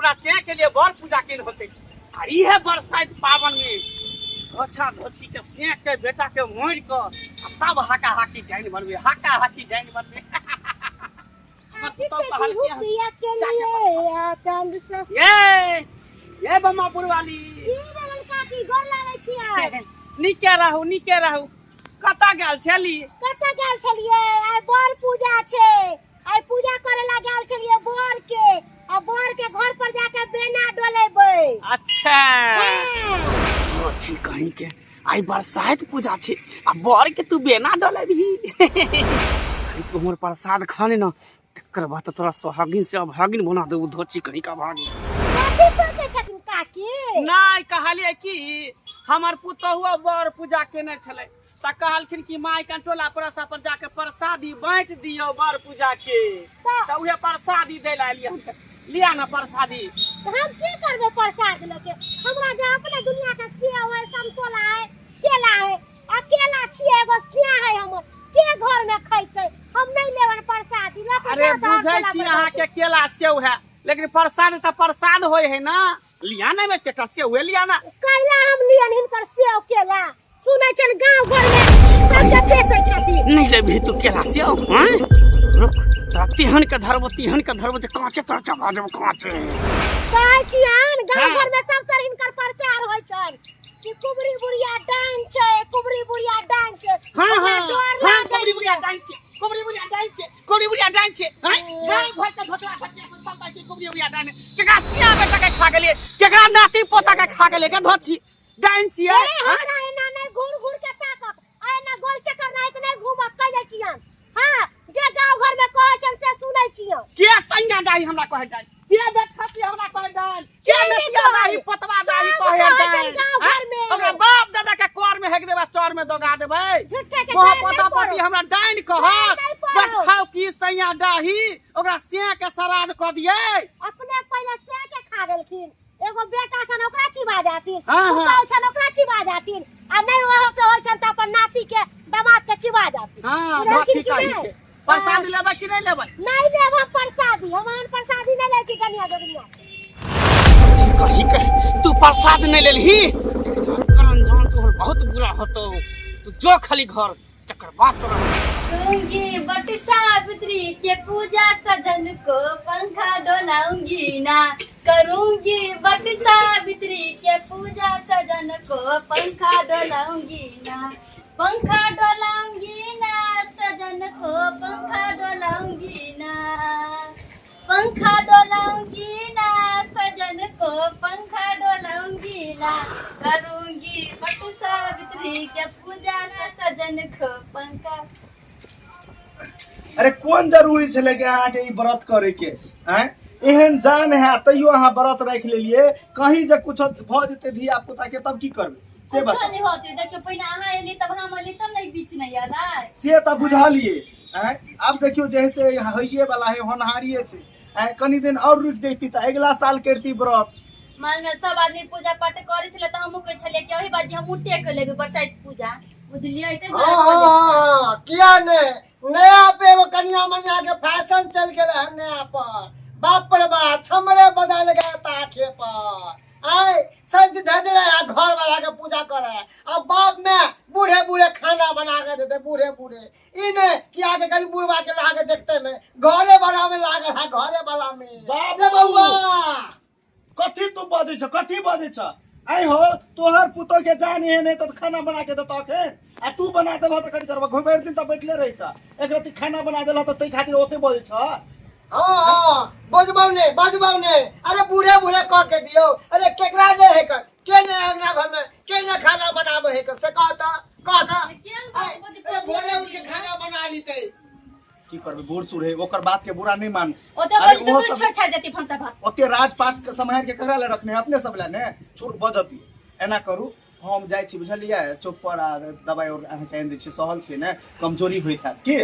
ओकरा से के लिए बर पूजा केन होते आ ई है बरसाइत पावन में धोछा धोछी के से के बेटा के मोड़ क तब हाका हाकी डाइन बनबे हाका हाकी डाइन बनबे ये बम्मापुर वाली निके रहू कता गेल छलिए आइ बर पूजा छै आइ पूजा करे ला गेल छलिए बर के आ बर के घर पर जाके बेना डोलेबै। अच्छा अच्छी कहीं के आई बरसाइत पूजा छे आ बर के तू बेना डोलेबही कहीं के हमर प्रसाद खाने ना तकर बाद तोरा सोहागिन से अभागिन बना देबू धोची कहीं का भागिन। कथि सोचे छथिन काकी? नहीं कहलिए कि हमर पुतहुआ बर पूजा केने छले त कहलखिन कि माई कंटोला परसा पर जाके प्रसादी बांट दियो बर पूजा के त उहे प्रसादी दे ला लिया ना प्रसादी। हम की करबे प्रसाद लेके? हमरा जे अपने दुनिया के सेव है संतोला है केला है अकेला छिए एगो क्या है हमर के घर में खैते हम नहीं लेवन प्रसादी लेके। अरे बुझै छी अहाँ के केला सेव है लेकिन प्रसाद त प्रसाद होय है ना लिया ना में सेटा सेव है लिया ना कैला हम लियन हिनकर सेव केला सुनै छन गांव घर में सब के बेचै छथि। नहीं ले भी तू केला सेव हैं रुक तोरा तिहन के धरबो जे कांचे तोरा चबा जब कांचे कहै छियन गांव घर में सब तर हिनकर प्रचार होय छन कि कुबरी बुढ़िया डाइन छै कुबरी बुढ़िया डाइन छै। हां कुबरी बुढ़िया डाइन छै हैं गांव घर के भोतरा भटिया संता की कुबरी बुढ़िया डाइन केकरा सिया बेटा के खा गेले केकरा नाती पोता के खा गेले के धोची डाइन छिए। हमरा एना नै घूर घूर के ताकत आ एना गोल चक्कर नै इतने घूमत कह जाय छियन। हां जे गांव घर में कहै छन से सुनै छियन के संगा डाई हमरा कहै डाई के देखती हमरा कहै डाई के नतिया दाई पतवा दाई कहै डाई गांव घर में ओकरा बाप दादा के कोर में हेक देबा चौर में दगा देबै झुट्ठे के मोह पोता पति हमरा डाइन कहत बैठाओ की सैया डाही ओकरा से के श्राद्ध क दियै अपने पहले से के खा गेलखिन एगो बेटा छन ओकरा चिबा जाथिन हां छन ओकरा चिबा जाथिन आ नै ओहो के होय छन त अपन नाती के दामाद के चिबा जाथिन। हां धोची कहि के प्रसाद लेबै कि नै लेबै? नहीं लेब हम प्रसादी हम प्रसादी नै ले छी कनिया दुनिया कही तू प्रसाद नहीं लेलही करन जान तोहर बहुत बुरा होतो तू जो खाली घर तकर बात तोरा करूंगी बट सावित्री के पूजा सजन को पंखा डोलाऊंगी ना करूंगी बट सावित्री के पूजा सजन को पंखा डोलाऊंगी ना पंखा डोलाऊंगी ना सजन को पंखा डोलाऊंगी ना पंखा डोलाऊंगी ना सजन को पंखा डोलाऊंगी ना करूंगी बट सावित्री के पूजा सजन को पंखा। अरे कौन जरूरी छले कि अहाँ के ई व्रत करे के हैं एहन जान है तैयो अहाँ व्रत राख लेलिए कहीं जे कुछ भ जते धिया पुता के तब की करबे से बता नहीं होते देखियो पहिने अहाँ एली तब हम एली तब नहीं बीच नहीं आला से त बुझालिए हैं अब देखियो जैसे होइए वाला है होनहारिए छे हैं कनी दिन और रुक जैती त अगला साल करती व्रत मान में सब आदमी पूजा पाठ करे छले त हमहु कह छले कि ओही बात हम उठे के लेबे बरसाइत पूजा बुझलिए एते हां किया ने नया पे वो कन्या मनिया के फैशन चल गेल है नया पर बाप रे बाप छमरे बदल गए ताखे पर आए सज धजले घर वाला के पूजा करे अब बाप में बूढ़े बूढ़े खाना बना के देते बूढ़े बूढ़े इने कि आगे कहीं बुढ़वा के लागे देखते में घरे वाला में लागे है घरे वाला में बाप रे बउआ कथी तू बाजे छ कथी बाजे छ आई हो तोहर पुतो के जान है नहीं तो खाना बना के देतो के आ तू बना देबो त कथी करबो घुमेर दिन त बैठले रही छ एक रति खाना बना देला त तई खातिर ओते बोल छ। हां बजबाऊ ने अरे बूढ़े बूढ़े कह के दियो अरे केकरा दे है कर के ने अंगना घर में के ने खाना बनाबो है कर से कहता अरे भोरे उठ के खाना बना लीते की करबे बूढ़ सूढ़ है ओकर बात के बुरा नहीं मान ओते बोल तो छोड़ छाड़ देती फंता भात ओते राजपाट के समय के ककरा ले रखने अपने सब ले ने छूट बजती एना करू हम जाइ छी बुझलियै चौक पर आ दवाई और अहाँ टाइम दै छी सहल छी ने कमजोरी होइत है की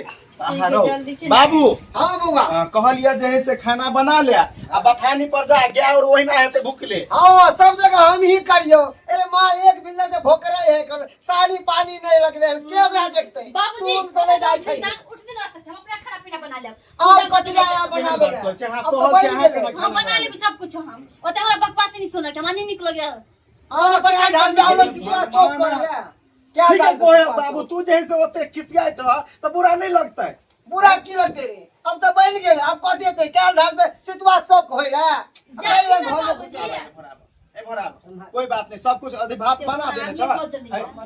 अहाँ रहो जल्दी से बाबू हाँ बउआ कहलिए जे है से खाना बना ले आ बथानी पर जा गया और ओहिना हेते भूखले हाँ सब जगह हम ही करियो। अरे माँ एक बिंदे से भोकरे है कर साड़ी पानी नहीं लगले के ओकरा देखते बाबूजी तू चले जाय छै उठते ना हम अपना खाना पीना बना लेब आप कतरा बनाबे बात कर छै हां सहल छी अहाँ केना हम खाना बना लेब सब कुछ हम ओते हमरा बकवास नहीं सुना के हमरा नहीं निकल गया हां क्या ढंग डालो चिया चौक कर ले क्या ठीक है डाल कोई बाबू तू जैसे ओते खिसियाय छ तो बुरा नहीं लगता है बुरा की लगते रे अब तो बन गेल अब कह देते क्या ढंग पे सितवा चौक होय रे जाइए ना बाबूजी ए बराबर कोई बात नहीं सब कुछ आधे भात बना देने छ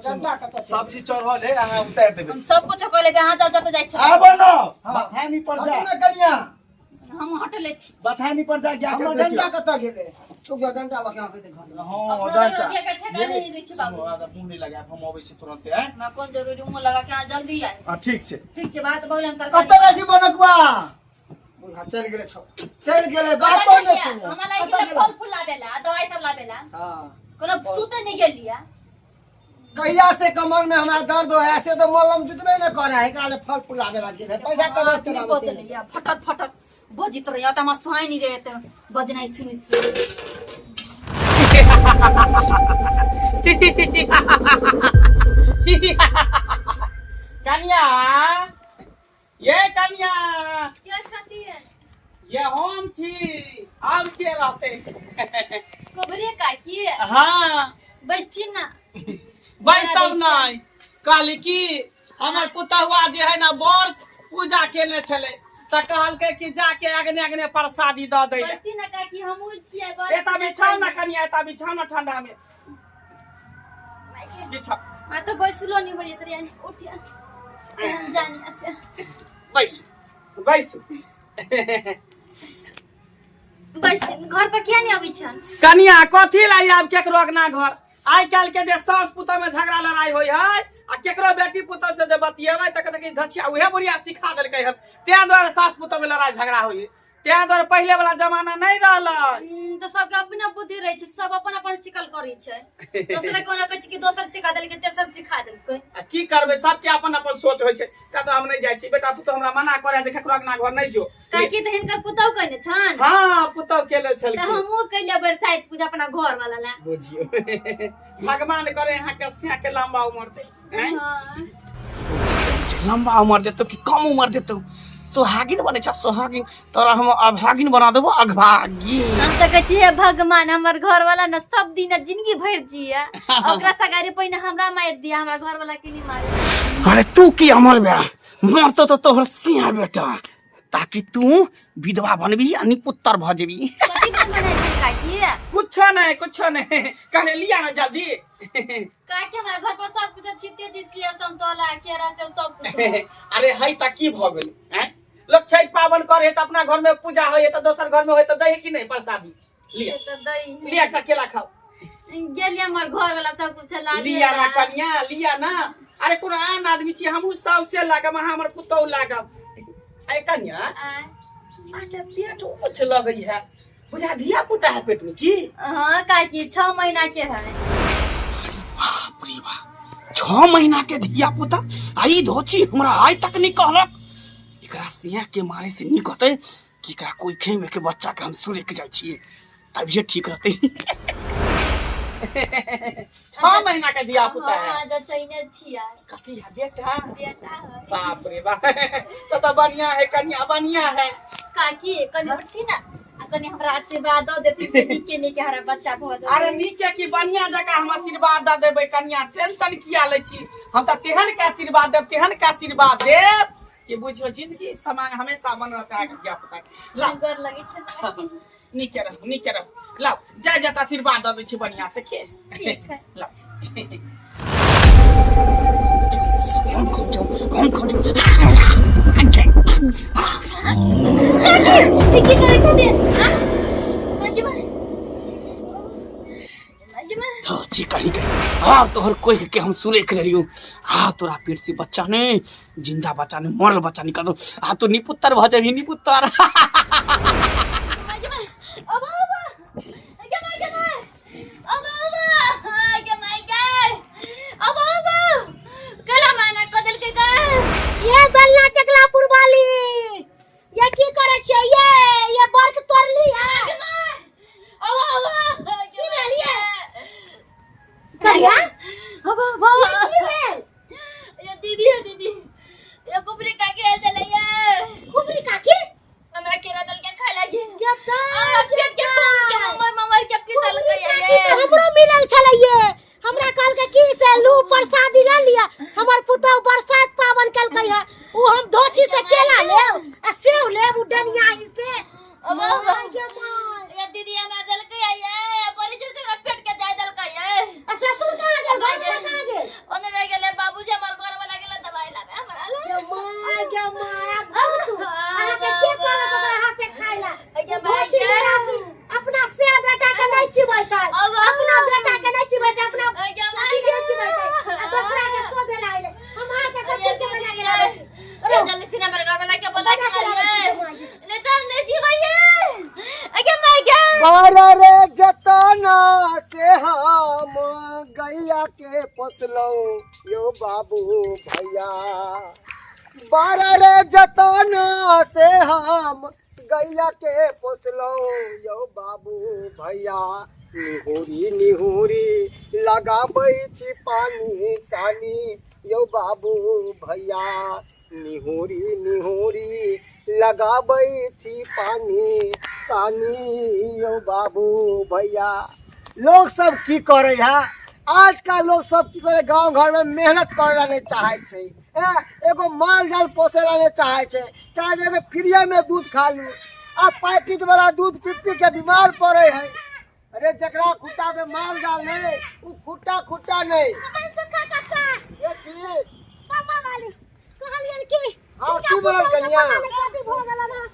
डंडा कत सब्जी चढ़ल है अहाँ उतार देबे हम सब कुछ कहले के हां जाओ जाय छै आब न बथानी पर जा अपने कनिया हम हटले छी बथानी पर जा गया हमरा कर डंडा देखियो कत गेले तू के डंडा लगा पे देख हां अपना डंडा रोटिया के ठेका नहीं लै छी बाबू मुंह नहीं लगा हम आबै छी तुरंत है मैं कौन जरूरी मुंह लगा के जल्दी आए हां ठीक छै ठीक छै बात बोले हम कत तरकारी रे जीवन कुआ बुझा चल गेले छौ चल गेले बात नहीं सुन हमरा लाइक फल फूल लावेला दवाई सब लावेला हां कोनो सुते नहीं गेलिया कहिया से कमर में हमारा दर्द हो ऐसे तो मलम जुटबे न करे है काले फल फूल आवे लगे है पैसा कब चला चलिया फटक फटक बजित रहिया त हम सुहाई नहीं रहे त बजना सुनि छी कन्या ये कन्या क्या खाती है ये हम छी अब के रहते कोबरे का की हाँ बैठती ना बैसब नहीं कहली की हमर पुतहुआ जे है ना बड़ पूजा केले छले त कहलकै कि जाके अगने अगने प्रसादी द दै ले बैठती ना का की हम छिए एता बिछाओ ना कन्या एता बिछाओ ना ठंडा में बिछाओ आ तो बैसलो नहीं होय तरी उठिया हम जानी असे बैस बैस बस घर पर क्या नहीं आबै छन कन्या कथी लाई आब केकरो अगना घर आइ काल्हि के जे सास पुतोह में झगड़ा लड़ाई होय है आ केकरो बेटी पुतोह से जे बतियेबै त कहते कि धछिया उहे बुढ़िया सिखा देलकै हन तें द्वारे सास पुतोह में लड़ाई झगड़ा होय तें द्वारे पहिले वाला जमाना नहीं रहलै तो सबके अपना बुद्धि रहे छै सब अपन अपन सिकल करै छै दूसरे कोना कहै छै कि दोसर सिखा देलकै तेसर सिखा देलकै आ की करबै सबके अपन अपन सोच होय छै त हम नहीं जाइ छी बेटा तू तो हमरा मना करे जे केकरो अगना घर नहीं जो काकी त हिनकर पुतौ कहने छन हां पुतोह केले त छलखिन हमहु कैले बरसाइत पूजा अपना घर वाला ला बुझियो भगवान करे यहाँ के सिया के लंबा उम्र दे हैं? हां लंबा उम्र देतो कि कम उम्र देतो सोहागिन बने छ सोहागिन तोरा हम अभागिन बना देबो अभागिन हम त कहै छी भगवान हमर घर वाला न सब दिन जिंदगी भर जिया ओकरा सगारे पहिने हमरा मार दिया हमरा घर वाला के नहीं मारे अरे तू की अमर बे मरतो तो तोहर सिया बेटा ताकि तू विधवा बनबी आ निपुत्तर भ जेबी कथि बने छै काकी कुछ नहीं कहले लिया ना जल्दी काकी हमरा घर पर सब कुछ छिते जिसलिए समतोला केरा से सब कुछ अरे हई त की भ गेल हैं लोग छठ पावन करे त अपना घर में पूजा होय त दोसर घर में होय त दही कि नहीं प्रसादी लिया त दही लिया का केला खाओ गेलिए हमर घर वाला सब कुछ ला लिया ना कन्या लिया ना अरे कोन आन आदमी छी हमहू सबसे लागम हमर पुतौ लागम ए कन्या आके पेट ऊंच लगई है बुझा धिया पुता है पेट में की हां काकी 6 महीना के है बाप रे बाप 6 महीना के धिया पुता आई धोची हमरा आज तक नहीं कहलक एकरा सिया के मारे से नहीं कहते कि एकरा कोई खे में के बच्चा के हम सुरे के जाय छिए तब ये ठीक रहते 6 महीना के धिया पुता है हां ज चैने छिया कथी है बेटा बेटा है बाप रे बाप तो बढ़िया है कन्या बढ़िया है काकी कनी उठी ना कनी हमरा आशीर्वाद दो देती के नहीं के हमारा बच्चा बहुत अरे नीके की बढ़िया जगह हम आशीर्वाद द देबै कन्या टेंशन किया ले छी हम त तेहन के आशीर्वाद देब कि बुझियो जिंदगी समान हमेशा बन रहता है धिया पुता ला गोर लगे छै नीके रह लाओ जा जा आशीर्वाद द दै छी बढ़िया से के ठीक है ला हम खो की करे छथि मागे हाँ जी कहीं हाँ तोहर कोई के हम सुने कर रही हूँ हाँ तोरा पेट से बच्चा ने जिंदा बच्चा ने मरल बच्चा निकाल दो हाँ तो निपुत्तर भ जाबी निपुत्तर बुढ़िया अब की भेल ये दीदी है दीदी ये कुबरी काकी है चलैया कुबरी काकी हमरा केरा दल के खा लागी क्या अब पेट के कौन के ममर के की साल काकी तो हमरो मिलल छलैये हमरा कल के की से लू प्रसादी ला लिया हमर पुतौ बरसात पावन कलकै है उ हम धोची से केला लेब आ सेव लेब उ डनिया ही से अब ये दीदी हमरा दल के आया बड़ी जोर से पेट के जाय दल के है आ ससुर कहां गेल घर कहां गेल ओने रह गेले बाबूजी हमर घर वाला गेले दवाई लावे हमरा ले गे माया तू आहा के के कहला तोरा हाथ से खाइला अगे भाई अपना से बेटा के नहीं चिबैतै अपना बेटा के नहीं चिबैतै अपना अगे साथी के नहीं चिबैतै आ दूसरा के सो दे लाइले हम आ के सब के बना के लावे अरे जल्दी से नंबर घर वाला के बोला के नहीं तो नहीं जीवाइए अगे मैं क्या बारा रे जतना से हम गैया के पोसलो यो बाबू भैया बारा रे जतना से हम गैया के पोसलो यो बाबू भैया निहुरी निहुरी लगाबै छी पानी सानी यो बाबू भैया निहुरी निहुरी लगाबै छी पानी सानी यो बाबू भैया। लोग सब की करे है आज का लोग सब की करे गांव घर में मेहनत करला नहीं चाहे छे एगो माल जाल पोसेला नहीं चाहे छे चाहे एगो फ्री में दूध खा लू आ पैकेट वाला दूध पी पी के बीमार पड़े है। अरे जकरा खुट्टा में माल डाल नहीं उ खुट्टा खुट्टा नहीं मन सुखा काका ये छी मामा वाली कहलियन की हां की बोलल कनिया हो गेला ना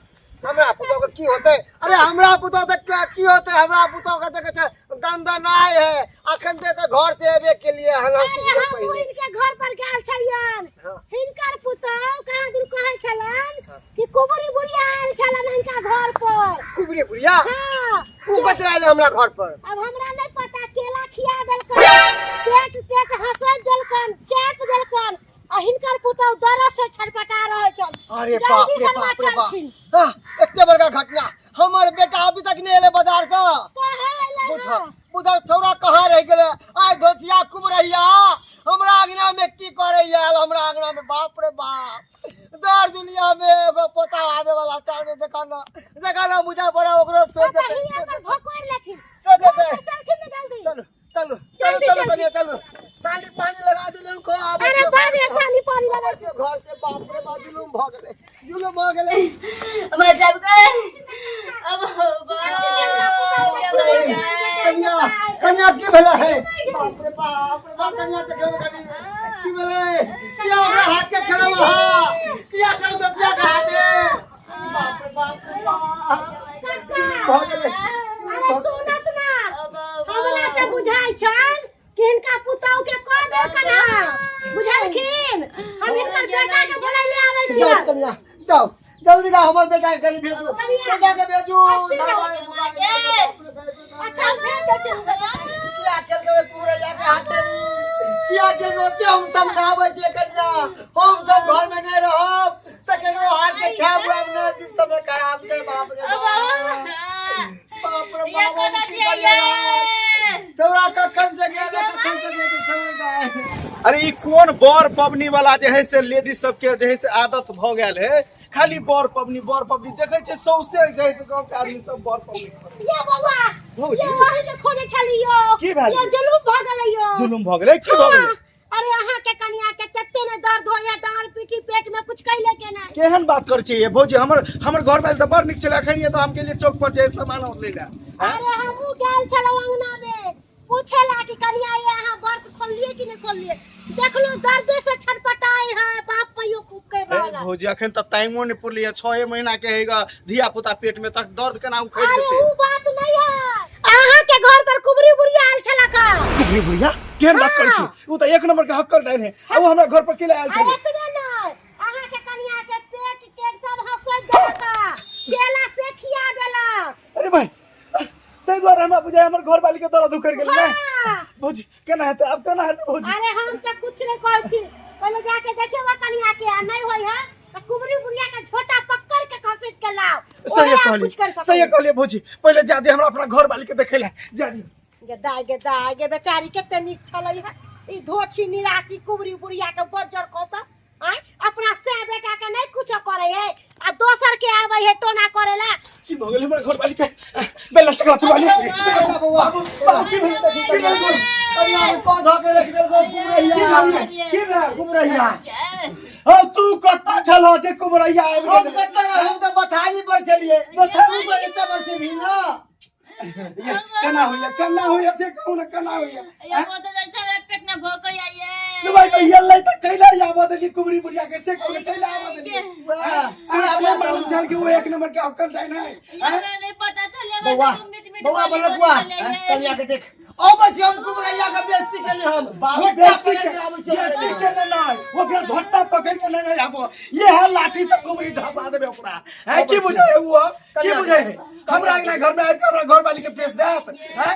हमरा पुतो के की होते अरे हमरा पुतो के की होते हमरा पुतो के देखे छ दंदन आए है अखन ते घर से एबे के लिए हम हम इनके घर पर गेल छलियन हिनकर पुतो कहां दूर कहै छलन कि कुबरी बुढ़िया आयल छलन इनका घर पर कुबरी बुढ़िया हां उ बतराइले हमरा घर पर अब हमरा नहीं पता केला खिया देलकन पेट तेट हंसै देलकन चाट देलकन आ हिनकर पुतो दरद से छटपटा रहे छन अरे बाप रे बाप रे बाप इतने बड़का घटना हमर बेटा अभी तक नहीं एले बाजार से बुझा बुझा छौरा कहां रह गेले आय धोचिया कुबरैया हमरा अंगना में की करे यार हमरा अंगना में बाप रे बाप दर दुनिया में एगो पोता आवे वाला चाल देखा ना बुझा पड़ा ओकरो सोच दे भोकर लेथिन सोच दे चलथिन ना जल्दी चलो चलो चलो चलो कनिया चलो सानी पानी लगा दे उनको आवे अरे बाद में सानी पानी लगा से घर से बाप रे बाप जुलुम भ गेले मतलब अब कन्या कन्या की भेला है बाप रे बाप कन्या के घर कनी की भेले क्या ओकरा हाथ के खड़ा हुआ क्या कर दो क्या करा दे बाप रे बाप भ गेले अरे सुनत ना हमरा त बुझाइ छन कि इनका पुतौ के कह दे कना बुझलखिन हम इनकर बेटा के बोलै ले आबै छी जाओ कन्या जाओ जल्दी जा हमर बेटा के कनी भेजू बेटा के भेजू अच्छा भेज दे छी क्या खेल के पूरे जाके हाथ क्या खेल के हम समझाबै छी कन्या हम सब घर में नहीं रहब त केनो हाथ के खाब हमने दिन समय खराब दे बाप रे बाप रे ये बाप कोना चाहिए चौरा कखन से गेल कखन से गेल समझ गए। अरे ई कौन बर पबनी वाला जे है से लेडीज सब के जे है से आदत भ गेल है खाली बर पबनी देखे छे सौसे जे है से गांव के आदमी सब बर पबनी ये बउआ ये वही के खोजे छलियो की भेल ये जुलूम भ गेलैयो जुलुम भ गेलै की भ गेलै अरे अहाँ के कनिया के तत्ते ने दर्द होया डांर पीठी पेट में कुछ कैले के नहीं केहन बात कर छी ये भौजी हमर घर में त बड़ निक छले अखन ये तो हम के लिए चौक पर जे सामान ले ले अरे हमहू गेल छलौ अंगना में पूछेला कि कनिया ये अहाँ व्रत खोललिए कि नहीं खोललिए देखलो दर्द से छटपटाई है बाप पइयो फूक के रहला भौजी अखन त टाइमो नहीं पुरलिए 6 महीना के हैगा धिया पुता पेट में तक दर्द केना उखड़ अरे जेते ऊ बात नहीं है अहाँ के घर पर कुबरी बुढ़िया आयल छला का कुबरी बुढ़िया केहन बात कर छी उ त एक नंबर के हक्कल डाइन है अब हमरा घर पर केला आयल अरे छले इतने नहीं अहाँ के कनिया के पेट टेट सब हंसोइ देलका केला से खिया देला अरे भाई तै द्वारा हमरा बुझाय हमर घर वाली के दर्द उखड़ गेल नै भौजी केना हेतै अब केना हेतै भौजी अरे हम तो कुछ नहीं कहै छी पहले जाके देखियो कनिया के नहीं होई है तो कुबरी बुढ़िया के छोटा पकड़ के घसीट के लाओ सही कुछ कर कहलिए सही कहलिए भौजी पहले जा दे हमरा अपना घर वाली के देखे ले जा दे गे दाय गे बेचारी केते निक छलै है ई धोछी निराची कुबरी बुढ़िया के बज्जर खस आय अपना से बेटा के नहीं कुछ करे है आ दोसर के आवे है टोना करेला की भगले हमर घर वाली के बेला चकला पुरवाली बाबू की भेल कनिया में को धके रख देल गो कुबरैया की भेल कुबरैया हो तू कत्ता छलो जे कुबरैया आबि हम गेल कत्ता हम तो बथानी पर चलिए बथानी पर इतना बरसे भी ना कना होइया से कहू ना कना होइया या वो तो जैसे पेट में भोक आइए तू भाई कहिया लै त कैला आवा देली कुबरी बुढ़िया के से कहू कैला आवा देली अपने मालूम चल के वो एक नंबर के अक्कल डाइन है नहीं पता चले बउआ बलकुआ कनिया के देख ओ बच्चे हम कुबरैया का बेइज्जती करने हम बाबू बेइज्जती करने ना ओकरा झट्टा पकड़ के लेने आबो ये है लाठी से कुबरी ढसा देबे ओकरा है की बुझे है वो की बुझे है हमरा अगला घर में आके हमरा घर वाली के पेश देत है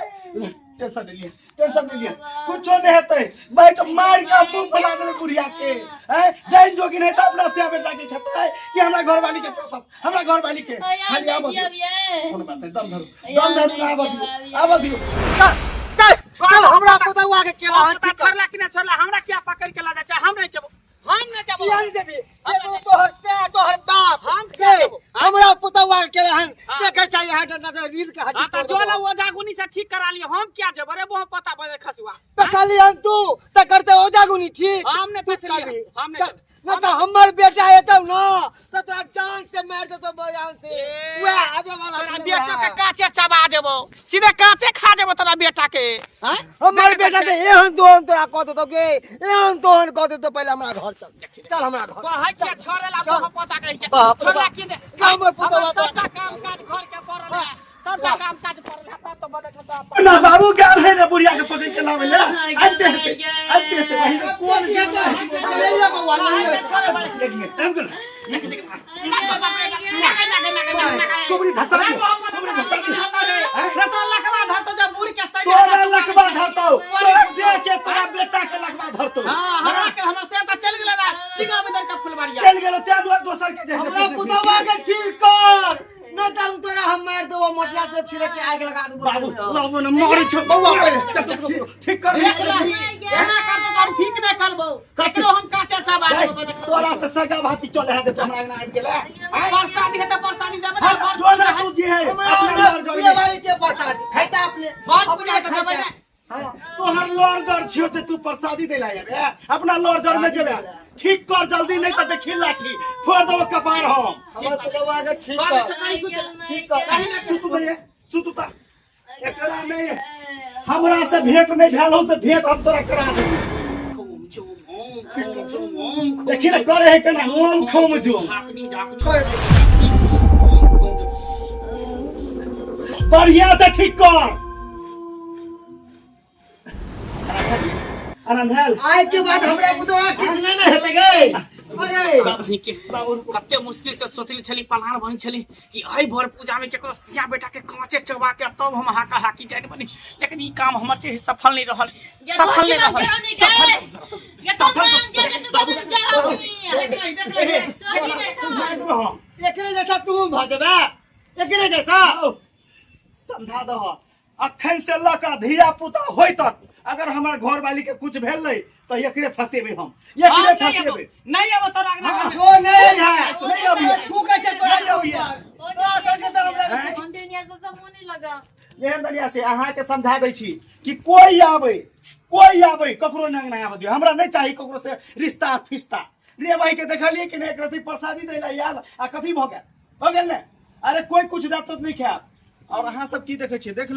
टेंशन नहीं लिया कुछ नहीं हेतै भाई तो मार के मुंह फला देबे बुढ़िया के है डाइन जोगी नहीं त अपना से बेटा के खतै कि हमरा घर वाली के पेश हमरा घर वाली के खाली आबो कौन बात है दम धरू ना आबो दियो चल हमरा पतावा के केला पता छोड़ला कि ना छोड़ला हमरा क्या पकड़ के ला जा चाहे हम नहीं जबो किया नहीं देबी एगो तोहर बाप हम के हमरा पतावा के केला हन देखे चाहिए हट ना रील के हट तो जो ना वो जागुनी से ठीक करा लियो हम क्या जब अरे वो पता बजे खसुआ पकाली हन तू त करते हो जागुनी ठीक हमने फैसले हमने ना तो हमर बेटा है तब ना तो जान से मार दे तो बयान से वे आवे वाला तोरा बेटा के काचे चबा देबो सीधे काचे खा देबो तोरा बेटा के हैं हमर बेटा के एहन दोहन तोरा कह दे तो के एहन दोहन कह दे तो पहले हमरा घर चल हमरा घर कहै छै छोड़ेला हम पता कहि के बाप रे छोड़ला कि हमर पुतवा सबटा काम काज घर के परल है सबटा काम काज परल है तो बड़े खता ना बाबू क्या है रे बुढ़िया के पकड़ के लावे ले आते वही कौन क्या है ले बउआ देखिए हम कर कुबरी धसा रतन लकवा धरतो जब बुढ़ के सही तोरा लकवा धरतो तोरा से के तोरा बेटा के लकवा धरतो हां हमरा के हमर से त चल गेल ना ठीक है इधर का फुलवारिया चल गेलो ते दोसर के जैसे हमरा पुतवा के ठीक कर न त हम तोरा हम मार देबो मोटिया से छिड़क के आग लगा देबो बाबू ने मारी छो बउआ पहले ठीक कर एना कर तो हम ठीक न करबो ककरो हम काटे छबा तोरा से सगा भाती चले है जे हमरा ना आबि गेला परसादी है त परसादी देबे जो ना तू जी है अपना लड़ ये वाली के प्रसाद खाइता अपने बहुत पूजा तो देबे हां तोहर लड़ जड़ छियो ते तू प्रसादी देला याबे अपना लड़ जड़ में जेबे ठीक कर जल्दी नहीं तो देखी लाठी फोड़ देबो कपार हम हमर पुतवा के ठीक कर सुतु भैया सुतु ता एकरा में हमरा से भेंट नहीं भेल हो से भेंट हम तोरा करा दे देखी ना करे है केना हम खम जो बढ़िया से ठीक कर आराम भेल आय के बाद हमरा पुतवा कितने न हेते गे अरे बाबू कते मुश्किल से सोचली छली पलान बन छली कि आई भर पूजा में केकरो सिया बेटा के कांचे चबा के तब हम हाका हाकी टाइट बनी लेकिन ई काम हमर से सफल नहीं रहल सफल नहीं रहल एकरे जैसा तू भ देबे एकरे जैसा समझा दह अखन से लका धिया पुता होय तक अगर हमारा घर वाली के कुछ भेल नहीं तो एकरे फसेबे हम एकरे फसेबे नहीं अब तोरा घर में वो नहीं है नहीं अभी तू कैसे तोरा नहीं अभी तो असल के तरफ दुनिया से सब मुंह नहीं लगा एहन दुनिया से अहाँ के समझा दै छी कि कोई आवे ककरो नंग ना आवे दियो हमरा नहीं चाहिए ककरो से रिश्ता फिस्ता रे भाई के देखलिए कि नहीं एक रति प्रसादी दैला याद आ कथी भ गेल ने अरे कोई कुछ दात नहीं खाब और अहाँ सब की देखे छी देख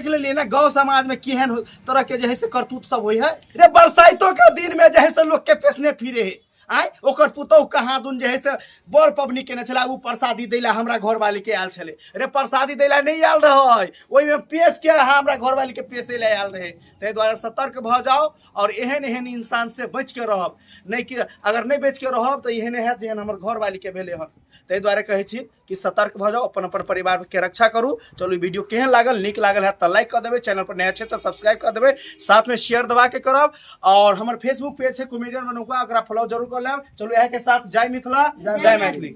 लेलिए ना गांव समाज में केहन तरह के जे है से करतूत सब होय है रे बरसाइतो के दिन में जे है से लोग के पेसने फिरे है आय ओकर पुतौ कहाँ दुन जे है से बड़ पबनी केने छला उ प्रसादी दैला हमरा घर वाली के आयल छले रे प्रसादी दैला नहीं आयल रहे ओइ में पेश के हमरा घर वाली के पेशे ले आयल रहे तै द्वारा सतर्क भ जाओ और एहन इंसान से बच के रहब नहीं कि अगर नहीं बच के रहब तो एहन है जेहन हमर घर वाली के भेले हन तै द्वारा कहै छी कि सतर्क भ जाओ अपन परिवार के रक्षा करू चलू वीडियो केहन लागल नीक लागल है तो लाइक कर देबे चैनल पर नया छै तो सब्सक्राइब कर देबे साथ में शेयर दबा के करब और हमर फेसबुक पेज है कॉमेडियन मनोका ओकरा फॉलो जरूर कर लेब चलू यह के साथ जय मिथिला जय मैथिली।